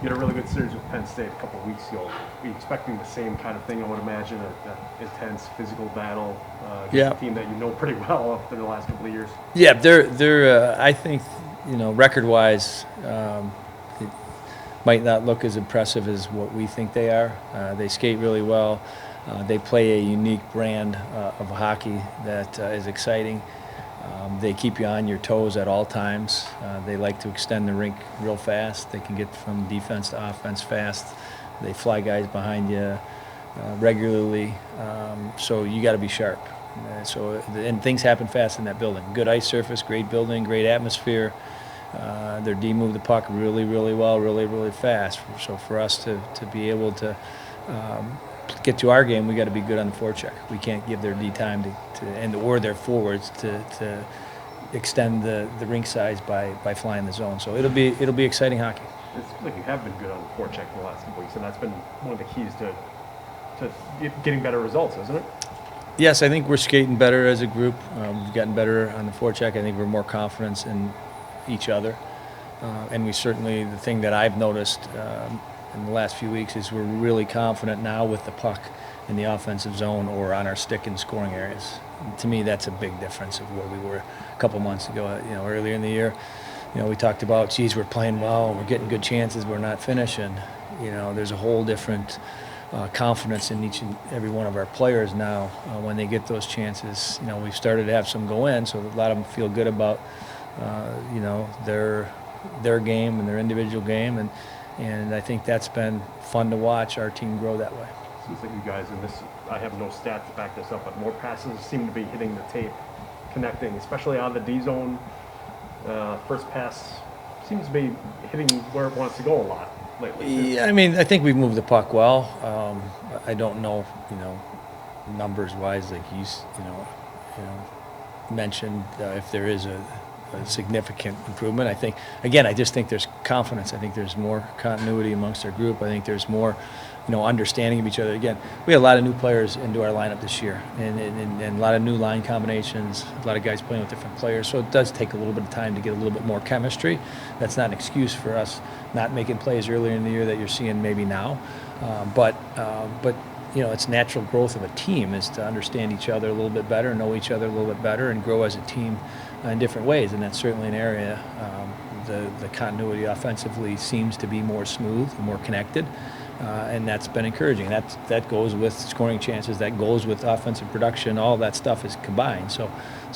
You had a really good series with Penn State a couple of weeks ago. Are you expecting the same kind of thing, I would imagine, an intense physical battle against a team that you know pretty well after the last couple of years? Yeah, they're I think, record-wise, it might not look as impressive as what we think they are. They skate really well. They play a unique brand of hockey that is exciting. They keep you on your toes at all times. They like to extend the rink real fast. They can get from defense to offense fast. They fly guys behind you regularly. So you got to be sharp. And things happen fast in that building. Good ice surface, great building, great atmosphere. Their D move the puck really, really well, really, really fast. So for us to be able to get to our game, we got to be good on the forecheck. We can't give their D time or their forwards to extend the rink size by flying the zone. So it'll be exciting hockey. It seems like you have been good on the forecheck for the last couple weeks, and that's been one of the keys to getting better results, isn't it? Yes, I think we're skating better as a group. We've gotten better on the forecheck. I think we're more confident in each other. And we certainly, the thing that I've noticed in the last few weeks is we're really confident now with the puck in the offensive zone or on our stick in scoring areas. And to me, that's a big difference of where we were a couple months ago. Earlier in the year, we talked about, geez, we're playing well, we're getting good chances, we're not finishing. There's a whole different confidence in each and every one of our players now when they get those chances. We've started to have some go in, so a lot of them feel good about their game and their individual game, and I think that's been fun to watch our team grow that way. Seems like you guys in this, I have no stats to back this up, but more passes seem to be hitting the tape, connecting, especially on the D zone. First pass seems to be hitting where it wants to go a lot lately. Yeah, I think we've moved the puck well. I don't know, numbers-wise, like you mentioned, if there is a significant improvement. I just think there's confidence. I think there's more continuity amongst our group. I think there's more, understanding of each other. Again, we had a lot of new players into our lineup this year, and a lot of new line combinations, a lot of guys playing with different players. So it does take a little bit of time to get a little bit more chemistry. That's not an excuse for us not making plays earlier in the year that you're seeing maybe now. But it's natural growth of a team is to understand each other a little bit better, know each other a little bit better, and grow as a team in different ways. And that's certainly an area. The continuity offensively seems to be more smooth, more connected, and that's been encouraging. That goes with scoring chances. That goes with offensive production. All that stuff is combined. So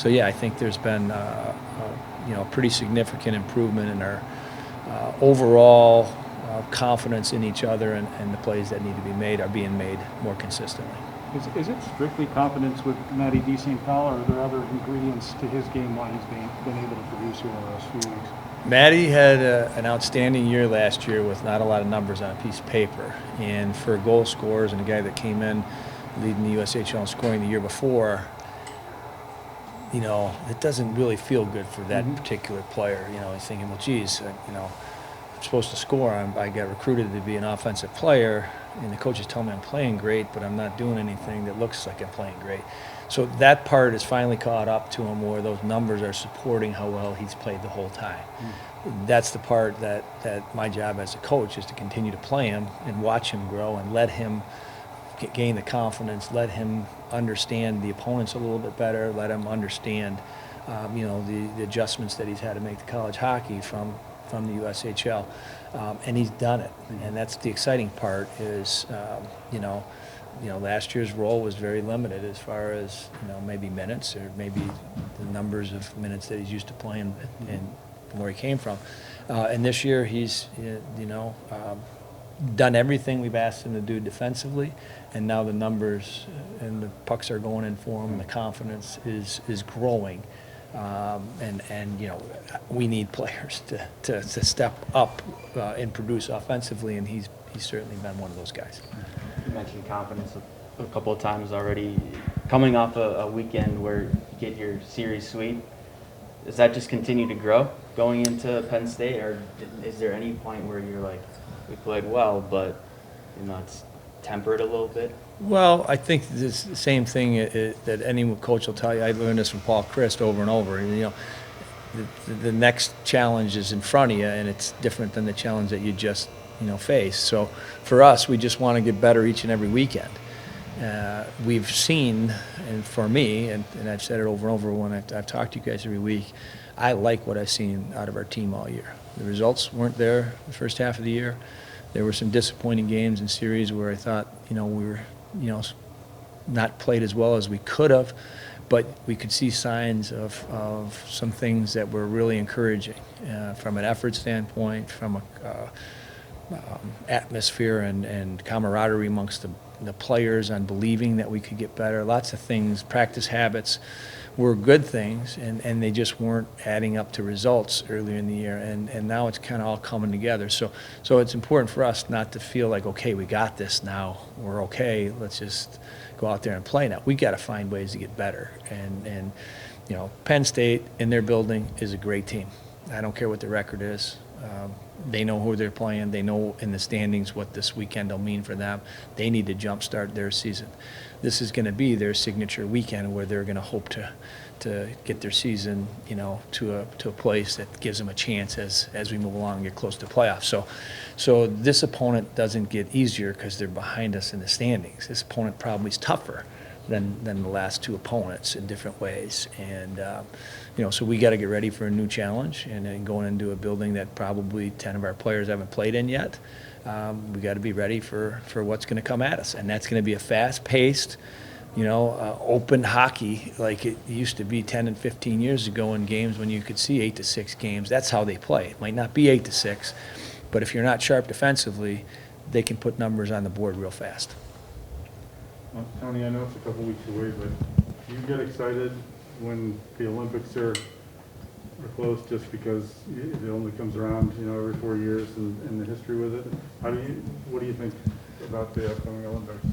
yeah, I think there's been a pretty significant improvement in our overall confidence in each other, and the plays that need to be made are being made more consistently. Is it strictly confidence with Maddie St Paul, or are there other ingredients to his game why he's been able to produce here in the last few weeks? Maddie had an outstanding year last year with not a lot of numbers on a piece of paper. And for goal scorers and a guy that came in leading the USHL in scoring the year before, it doesn't really feel good for that particular player. He's thinking, well, geez, I'm supposed to score. I got recruited to be an offensive player, and the coaches tell me I'm playing great, but I'm not doing anything that looks like I'm playing great. So that part is finally caught up to him, where those numbers are supporting how well he's played the whole time. That's the part that my job as a coach is to continue to play him and watch him grow and let him gain the confidence, let him understand the opponents a little bit better, let him understand the adjustments that he's had to make to college hockey from the USHL, and he's done it. And that's the exciting part is, last year's role was very limited as far as, maybe minutes or maybe the numbers of minutes that he's used to playing and where he came from. And this year he's, done everything we've asked him to do defensively, and now the numbers and the pucks are going in for him, and the confidence is growing. We need players to step up and produce offensively, and he's certainly been one of those guys. You mentioned confidence a couple of times already. Coming off a weekend where you get your series sweep, does that just continue to grow going into Penn State, or is there any point where you're like, we played well, but it's tempered a little bit? Well, I think it's the same thing that any coach will tell you. I learned this from Paul Christ over and over. The next challenge is in front of you, and it's different than the challenge that you just face. So for us, we just want to get better each and every weekend. We've seen, and for me, and I've said it over and over when I've talked to you guys every week, I like what I've seen out of our team all year. The results weren't there the first half of the year. There were some disappointing games and series where I thought, we were, not played as well as we could have, but we could see signs of some things that were really encouraging from an effort standpoint, from a atmosphere and camaraderie amongst the players on believing that we could get better. Lots of things, practice habits were good things, and they just weren't adding up to results earlier in the year, and now it's kind of all coming together. So it's important for us not to feel like, okay, we got this now, we're okay, let's just go out there and play now. We got to find ways to get better, and Penn State in their building is a great team. I don't care what the record is. They know who they're playing. They know in the standings what this weekend will mean for them. They need to jumpstart their season. This is going to be their signature weekend where they're going to hope to get their season, to a place that gives them a chance as we move along and get close to playoffs. So this opponent doesn't get easier because they're behind us in the standings. This opponent probably is tougher than the last two opponents in different ways, and so we got to get ready for a new challenge, and then going into a building that probably 10 of our players haven't played in yet. We got to be ready for what's going to come at us, and that's going to be a fast-paced, open hockey like it used to be 10 and 15 years ago in games when you could see 8 to 6 games. That's how they play. It might not be 8 to 6, but if you're not sharp defensively, they can put numbers on the board real fast. Well, Tony, I know it's a couple weeks away, but do you get excited when the Olympics are close just because it only comes around, every 4 years and the history with it? What do you think about the upcoming Olympics?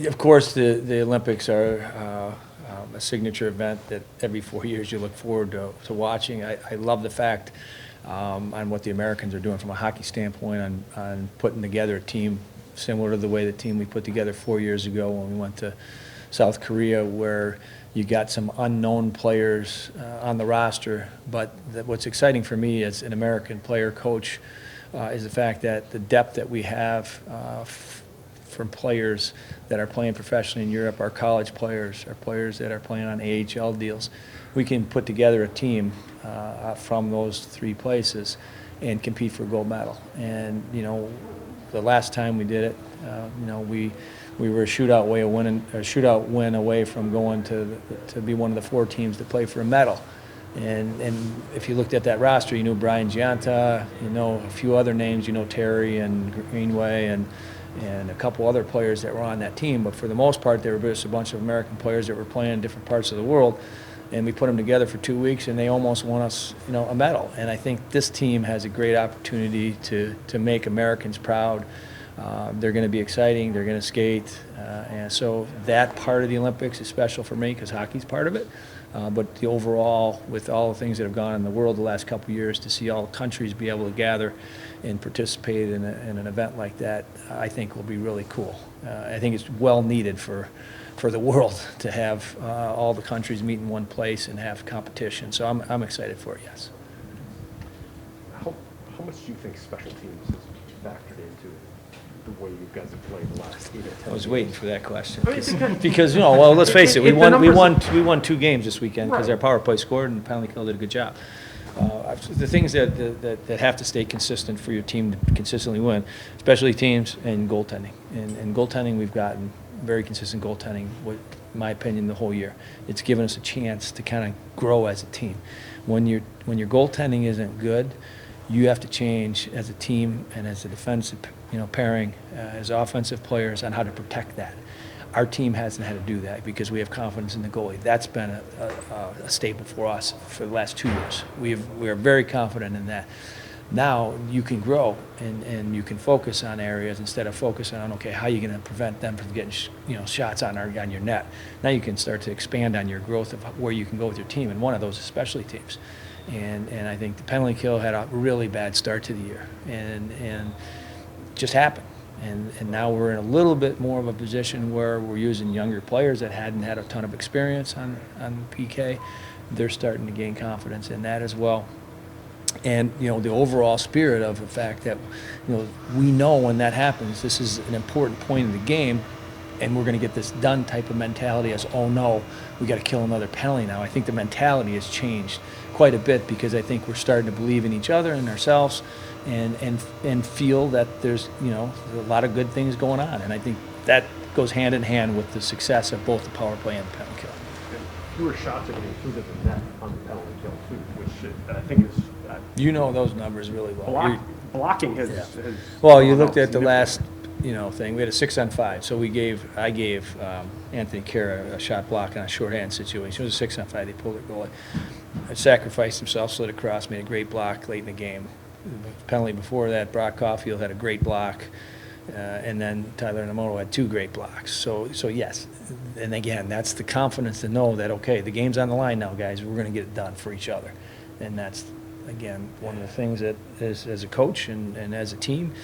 Of course, the Olympics are a signature event that every 4 years you look forward to watching. I love the fact on what the Americans are doing from a hockey standpoint on putting together a team similar to the way the team we put together 4 years ago when we went to South Korea, where you got some unknown players on the roster. But what's exciting for me as an American player coach is the fact that the depth that we have from players that are playing professionally in Europe, our college players, our players that are playing on AHL deals, we can put together a team from those three places and compete for a gold medal. And the last time we did it, we were a shootout win away from going to be one of the 4 teams to play for a medal. And if you looked at that roster, you knew Brian Gianta, a few other names, Terry and Greenway and a couple other players that were on that team. But for the most part, they were just a bunch of American players that were playing in different parts of the world. And we put them together for 2 weeks, and they almost won us, a medal. And I think this team has a great opportunity to make Americans proud. They're going to be exciting. They're going to skate. And so that part of the Olympics is special for me because hockey's part of it. But the overall, with all the things that have gone on in the world the last couple of years, to see all countries be able to gather and participate in an event like that, I think will be really cool. I think it's well needed for the world to have all the countries meet in one place and have competition. So I'm excited for it, yes. How much do you think special teams has factored into the way you guys have played the last 8 or 10 I was years? waiting for that question I mean, because let's face it, we If the won numbers- we won 2 games this weekend because Right. our power play scored and the penalty kill did a good job. The things that have to stay consistent for your team to consistently win, especially teams and goaltending. And goaltending, we've gotten very consistent goaltending, in my opinion, the whole year. It's given us a chance to kind of grow as a team. When your goaltending isn't good, you have to change as a team and as a defensive pairing, as offensive players on how to protect that. Our team hasn't had to do that because we have confidence in the goalie. That's been a staple for us for the last 2 years. We are very confident in that. Now you can grow and you can focus on areas instead of focusing on, okay, how are you going to prevent them from getting shots on your net. Now you can start to expand on your growth of where you can go with your team, and one of those is specialty teams. And I think the penalty kill had a really bad start to the year and just happened. And now we're in a little bit more of a position where we're using younger players that hadn't had a ton of experience on PK. They're starting to gain confidence in that as well. And, you know, the overall spirit of the fact that, you know, we know when that happens, this is an important point in the game, and we're going to get this done type of mentality as, oh no, we got to kill another penalty now. I think the mentality has changed quite a bit because I think we're starting to believe in each other and ourselves and feel that there's, you know, a lot of good things going on. And I think that goes hand in hand with the success of both the power play and the penalty kill. Fewer shots are getting through to the net on the penalty kill too, which I think is You know those numbers really well. blocking has. Yeah. has Well, you gone looked up at the last, significantly. you know, thing. We had a 6-on-5, so I gave Anthony Kara a shot block on a shorthand situation. It was a 6-on-5. They pulled it goalie. Sacrificed himself, slid across, made a great block late in the game. The penalty before that, Brock Caulfield had a great block, and then Tyler Namoto had 2 great blocks. So yes, and again, that's the confidence to know that, okay, the game's on the line now, guys. We're going to get it done for each other, and that's, again, one of the things that as a coach and as a team,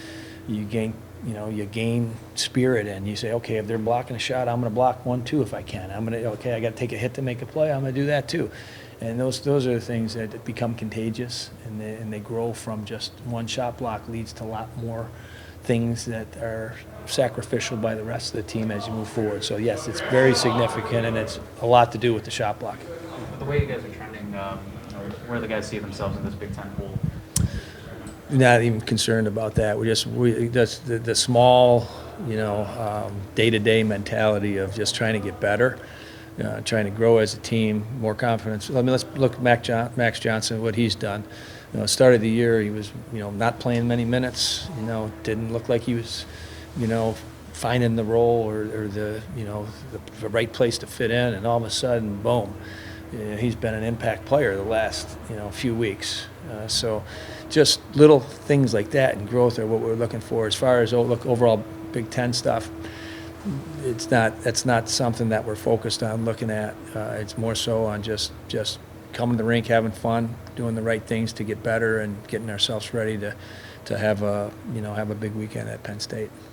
you gain spirit, and you say, okay, if they're blocking a shot, I'm going to block one too if I can. I got to take a hit to make a play. I'm going to do that too. And those are the things that become contagious, and they grow from just one shot block leads to a lot more things that are sacrificial by the rest of the team as you move forward. So yes, it's very significant, and it's a lot to do with the shot block. The way you guys are trending, where do the guys see themselves in this Big Ten pool? Not even concerned about that. That's the small, you know, day-to-day mentality of just trying to get better, trying to grow as a team, more confidence. Let's look at Max Johnson, what he's done. You know, start of the year, he was, you know, not playing many minutes. You know, didn't look like he was, you know, finding the role or the, you know, the right place to fit in, and all of a sudden, boom. He's been an impact player the last, you know, few weeks. So just little things like that and growth are what we're looking for. As far as overall Big Ten stuff, that's not something that we're focused on looking at. It's more so on just coming to the rink, having fun, doing the right things to get better, and getting ourselves ready to have a big weekend at Penn State.